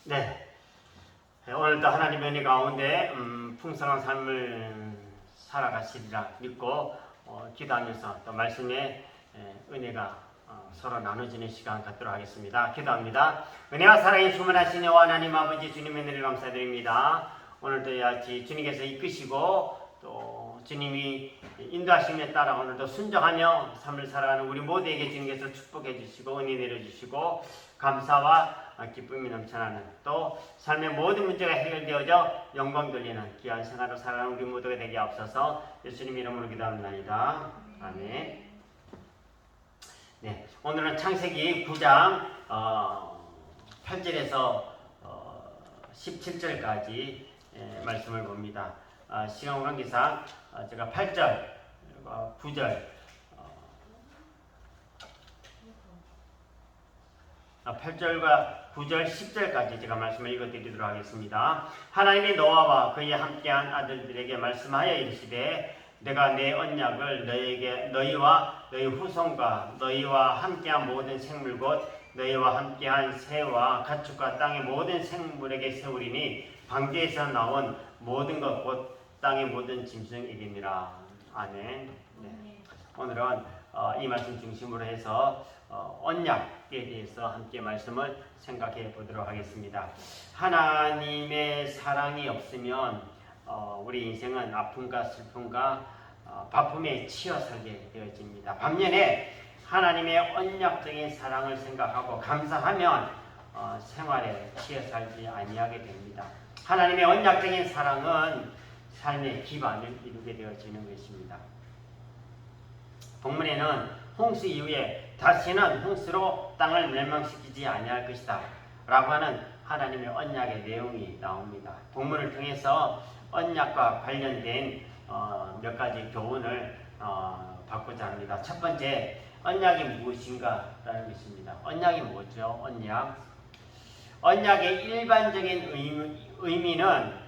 네, 오늘도 하나님의 은혜 가운데 풍성한 삶을 살아가시리라 믿고 기도하면서 또 말씀의 은혜가 서로 나눠지는 시간 갖도록 하겠습니다. 기도합니다. 은혜와 사랑이 충만하신 여호와 하나님 아버지 주님의 은혜를 감사드립니다. 오늘도 같이 주님께서 이끄시고 또 주님이 인도하심에 따라 오늘도 순종하며 삶을 살아가는 우리 모두에게 주님께서 축복해 주시고 은혜 내려주시고 감사와 기쁨이 넘쳐나는 또 삶의 모든 문제가 해결되어져 영광 돌리는 귀한 생활을 살아가는 우리 모두가 되게 앞서서 예수님 이름으로 기도합니다. 아멘. 네, 오늘은 창세기 9장 8절에서 17절까지 말씀을 봅니다. 시간 관계상 제가 8절, 9절 8절과 9절, 10절까지 제가 말씀을 읽어드리도록 하겠습니다. 하나님이 노아와 그에 함께한 아들들에게 말씀하여 이르시되 내가 내 언약을 너희와 너희 후손과 너희와 함께한 모든 생물 곧 너희와 함께한 새와 가축과 땅의 모든 생물에게 세우리니 방주에서 나온 모든 것 곧 땅의 모든 짐승이니라. 아멘. 네. 오늘은 이 말씀 중심으로 해서 언약에 대해서 함께 말씀을 생각해 보도록 하겠습니다. 하나님의 사랑이 없으면 우리 인생은 아픔과 슬픔과 바쁨에 치여 살게 되어집니다. 반면에 하나님의 언약적인 사랑을 생각하고 감사하면 생활에 치여 살지 아니하게 됩니다. 하나님의 언약적인 사랑은 삶의 기반을 이루게 되어지는 것입니다. 본문에는 홍수 이후에 다시는 홍수로 땅을 멸망시키지 아니할 것이다 라고 하는 하나님의 언약의 내용이 나옵니다. 본문을 통해서 언약과 관련된 몇 가지 교훈을 받고자 합니다. 첫 번째, 언약이 무엇인가 라는 것입니다. 언약이 뭐죠? 언약의 일반적인 의미는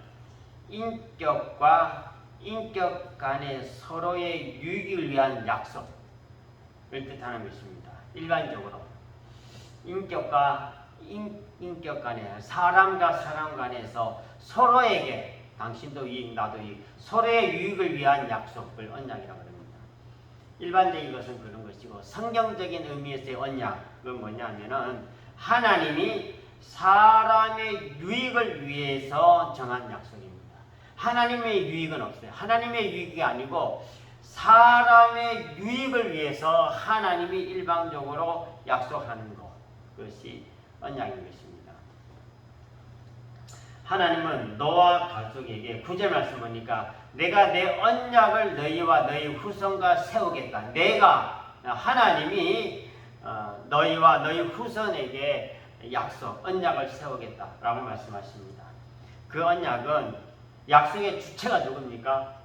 인격과 인격 간의 서로의 유익을 위한 약속을 뜻하는 것입니다. 일반적으로 인격과 인격 간에 사람과 사람 간에서 서로에게 당신도 이익 나도 이익 서로의 유익을 위한 약속을 언약이라고 합니다. 일반적인 것은 그런 것이고 성경적인 의미에서의 언약은 뭐냐면은 하나님이 사람의 유익을 위해서 정한 약속입니다. 하나님의 유익은 없어요. 하나님의 유익이 아니고 사람의 유익을 위해서 하나님이 일방적으로 약속하는 것이 언약인 것입니다. 하나님은 너와 가족에게 9절 말씀 보니까 내가 내 언약을 너희와 너희 후손과 세우겠다. 하나님이 너희와 너희 후손에게 언약을 세우겠다라고 말씀하십니다. 그 언약은 약속의 주체가 누굽니까?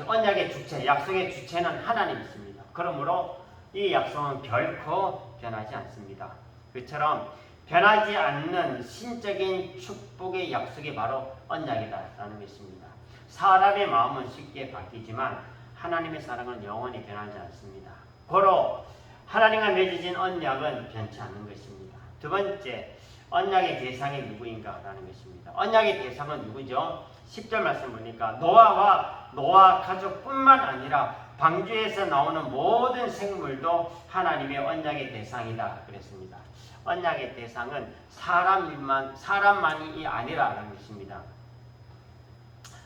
언약의 주체, 약속의 주체는 하나님이십니다. 그러므로 이 약속은 결코 변하지 않습니다. 그처럼 변하지 않는 신적인 축복의 약속이 바로 언약이다라는 것입니다. 사람의 마음은 쉽게 바뀌지만 하나님의 사랑은 영원히 변하지 않습니다. 고로 하나님과 맺어진 언약은 변치 않는 것입니다. 두 번째, 언약의 대상이 누구인가라는 것입니다. 언약의 대상은 누구죠? 10절 말씀 보니까 노아 가족뿐만 아니라 방주에서 나오는 모든 생물도 하나님의 언약의 대상이다 그랬습니다. 언약의 대상은 사람만이 아니라는 것입니다.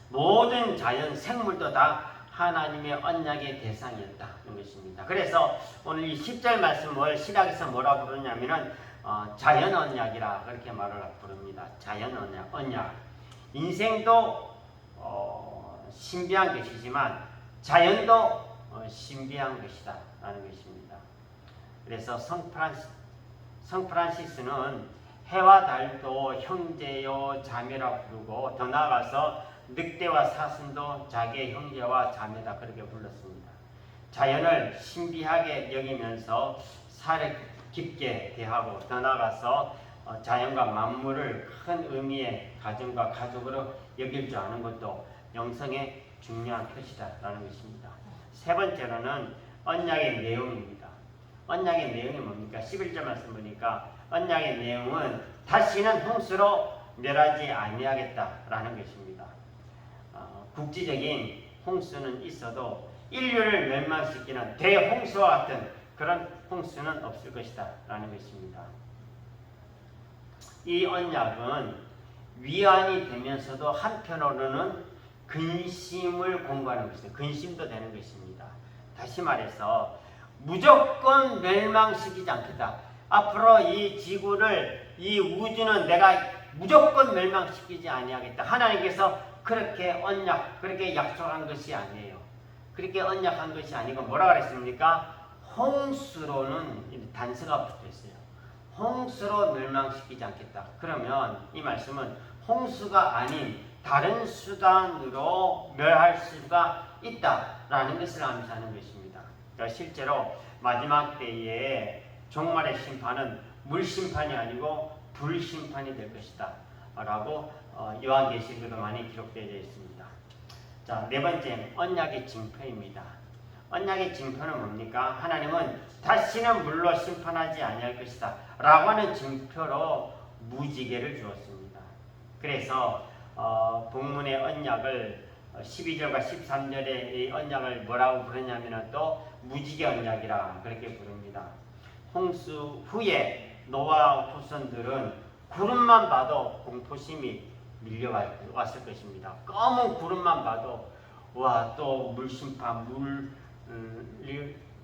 모든 자연 생물도 다 하나님의 언약의 대상이었다는 것입니다. 그래서 오늘 이 10절 말씀을 신약에서 뭐라 부르냐면은 자연 언약이라 그렇게 말을 부릅니다. 자연 언약. 인생도 신비한 것이지만 자연도 신비한 것이다 라는 것입니다. 그래서 성 프란시스는 해와 달도 형제요 자매라 부르고 더 나아가서 늑대와 사슴도 자기의 형제와 자매다 그렇게 불렀습니다. 자연을 신비하게 여기면서 살에 깊게 대하고 더 나아가서 자연과 만물을 큰 의미의 가정과 가족으로 여길 줄 아는 것도 영성의 중요한 표시다라는 것입니다. 세 번째로는 언약의 내용입니다. 언약의 내용이 뭡니까? 11절 말씀 보니까 언약의 내용은 다시는 홍수로 멸하지 아니하겠다라는 것입니다. 국지적인 홍수는 있어도 인류를 멸망시키는 대홍수와 같은 그런 홍수는 없을 것이다 라는 것입니다. 이 언약은 위안이 되면서도 한편으로는 근심을 공부하는 것입니다. 근심도 되는 것입니다. 다시 말해서 무조건 멸망시키지 않겠다. 앞으로 이 지구를, 이 우주는 내가 무조건 멸망시키지 아니하겠다. 하나님께서 그렇게 그렇게 약속한 것이 아니에요. 그렇게 언약한 것이 아니고 뭐라 그랬습니까? 홍수로는 단서가 붙어 있어요. 홍수로 멸망시키지 않겠다. 그러면 이 말씀은 홍수가 아닌 다른 수단으로 멸할 수가 있다라는 것을 암시하는 것입니다. 그러니까 실제로 마지막 때에 종말의 심판은 물심판이 아니고 불심판이 될 것이다 라고 요한계시록에도 많이 기록되어 있습니다. 자, 네 번째, 언약의 징표입니다. 언약의 징표는 뭡니까? 하나님은 다시는 물로 심판하지 아니할 것이다 라고 하는 징표로 무지개를 주었습니다. 그래서 본문의 언약을 12절과 13절의 이 언약을 뭐라고 부르냐면 또 무지개 언약이라 그렇게 부릅니다. 홍수 후에 노아와 후손들은 구름만 봐도 공포심이 밀려왔을 것입니다. 검은 구름만 봐도 와, 또 물심판,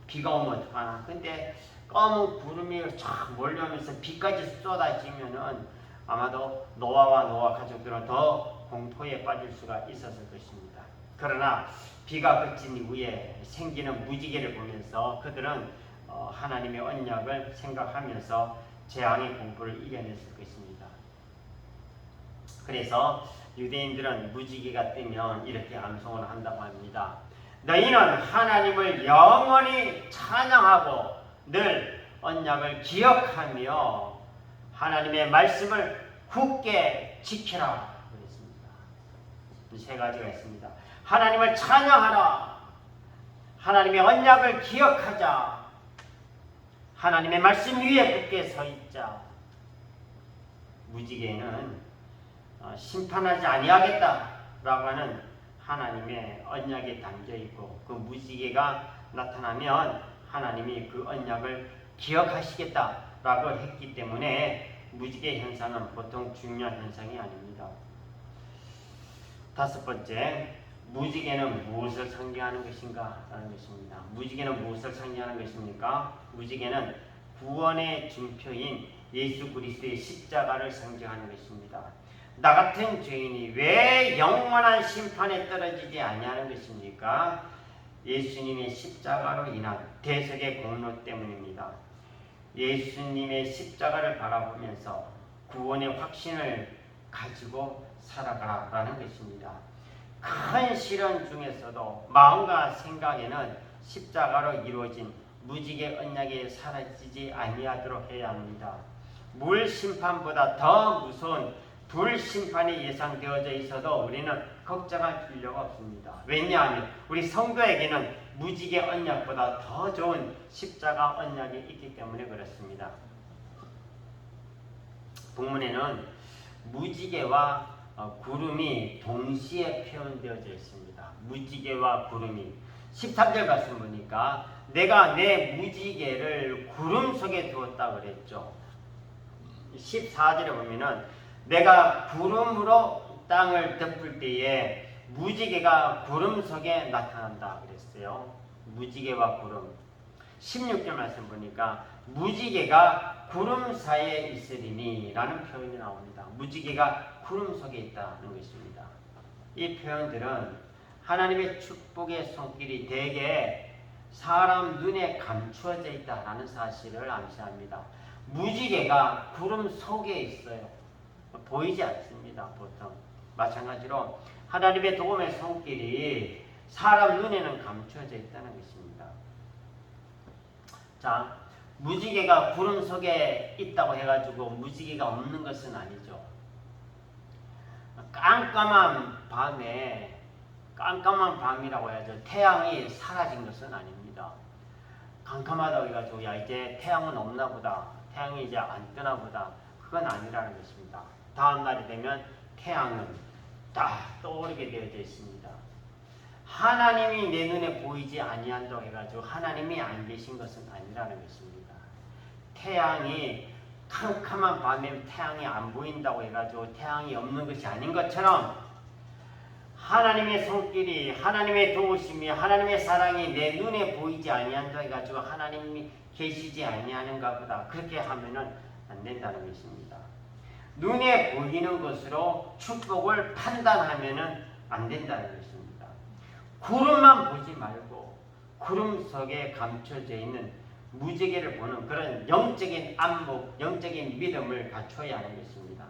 비가 오면 어떡하나. 근데 검은 구름이 쫙 몰려오면서 비까지 쏟아지면은 아마도 노아와 노아 가족들은 더 공포에 빠질 수가 있었을 것입니다. 그러나 비가 그친 이후에 생기는 무지개를 보면서 그들은 하나님의 언약을 생각하면서 재앙의 공포를 이겨냈을 것입니다. 그래서 유대인들은 무지개가 뜨면 이렇게 암송을 한다고 합니다. 너희는 하나님을 영원히 찬양하고 늘 언약을 기억하며 하나님의 말씀을 굳게 지키라 그랬습니다. 세 가지가 있습니다. 하나님을 찬양하라, 하나님의 언약을 기억하자, 하나님의 말씀 위에 굳게 서 있자. 무지개는 심판하지 아니하겠다라고 하는 하나님의 언약이 담겨 있고 그 무지개가 나타나면 하나님이 그 언약을 기억하시겠다라고 했기 때문에 무지개 현상은 보통 중요한 현상이 아닙니다. 다섯 번째, 무지개는 무엇을 상징하는 것인가? 라는 것입니다. 무지개는 무엇을 상징하는 것입니까? 무지개는 구원의 징표인 예수 그리스도의 십자가를 상징하는 것입니다. 나 같은 죄인이 왜 영원한 심판에 떨어지지 아니하는 것입니까? 예수님의 십자가로 인한 대속의 공로 때문입니다. 예수님의 십자가를 바라보면서 구원의 확신을 가지고 살아가라는 것입니다. 큰 시련 중에서도 마음과 생각에는 십자가로 이루어진 무지개 언약이 사라지지 아니하도록 해야 합니다. 물 심판보다 더 무서운 불 심판이 예상되어져 있어도 우리는 걱정할 필요가 없습니다. 왜냐하면 우리 성도에게는 무지개 언약보다 더 좋은 십자가 언약이 있기 때문에 그렇습니다. 본문에는 무지개와 구름이 동시에 표현되어져 있습니다. 무지개와 구름이 13절 말씀 보니까 내가 내 무지개를 구름 속에 두었다 그랬죠. 14절에 보면은 내가 구름으로 땅을 덮을 때에 무지개가 구름 속에 나타난다 그랬어요. 무지개와 구름. 16절 말씀 보니까 무지개가 구름 사이에 있으리니 라는 표현이 나옵니다. 무지개가 구름 속에 있다는 것입니다. 이 표현들은 하나님의 축복의 손길이 대개 사람 눈에 감추어져 있다는 사실을 암시합니다. 무지개가 구름 속에 있어요. 보이지 않습니다. 보통 마찬가지로 하나님의 도움의 손길이 사람 눈에는 감추어져 있다는 것입니다. 자, 무지개가 구름 속에 있다고 해가지고 무지개가 없는 것은 아니죠. 깜깜한 밤이라고 해야죠. 태양이 사라진 것은 아닙니다. 깜깜하다고 해가지고 야 이제 태양은 없나 보다. 태양이 이제 안 뜨나 보다. 그건 아니라는 것입니다. 다음 날이 되면 태양은 다 떠오르게 되어져 있습니다. 하나님이 내 눈에 보이지 아니한다고 해가지고 하나님이 안 계신 것은 아니라는 것입니다. 태양이 캄캄한 밤에 태양이 안 보인다고 해가지고 태양이 없는 것이 아닌 것처럼 하나님의 손길이, 하나님의 도우심이, 하나님의 사랑이 내 눈에 보이지 아니한다 해가지고 하나님이 계시지 아니하는가 보다. 그렇게 하면은 안 된다는 것입니다. 눈에 보이는 것으로 축복을 판단하면은 안 된다는 것입니다. 구름만 보지 말고 구름 속에 감춰져 있는 무지개를 보는 그런 영적인 안목, 영적인 믿음을 갖춰야 하는 것입니다.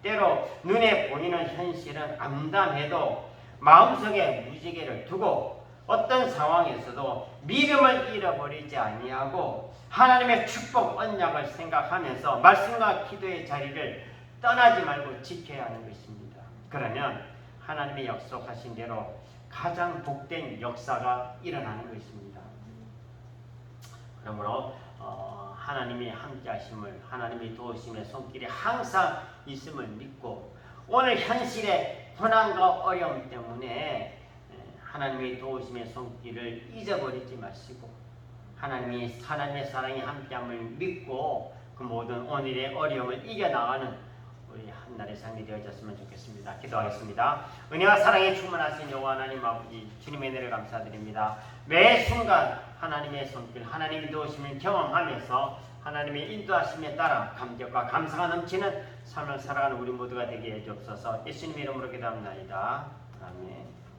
때로 눈에 보이는 현실은 암담해도 마음속에 무지개를 두고 어떤 상황에서도 믿음을 잃어버리지 아니하고 하나님의 축복 언약을 생각하면서 말씀과 기도의 자리를 떠나지 말고 지켜야 하는 것입니다. 그러면 하나님의 약속하신 대로 가장 복된 역사가 일어나는 것입니다. 그러므로 하나님이 함께 하심을, 하나님의 도우심의 손길이 항상 있음을 믿고 오늘 현실의 고난과 어려움 때문에 하나님의 도우심의 손길을 잊어버리지 마시고 하나님의 사랑이 함께함을 믿고 그 모든 오늘의 어려움을 이겨나가는 우리 한날의 삶이 되어졌으면 좋겠습니다. 기도하겠습니다. 은혜와 사랑에 충만하신 여호와 하나님 아버지, 주님의 은혜를 감사드립니다. 매 순간 하나님의 손길, 하나님의 도우심을 경험하면서 하나님의 인도하심에 따라 감격과 감사가 넘치는 삶을 살아가는 우리 모두가 되게 해주옵소서. 예수님의 이름으로 기도합니다. 아멘.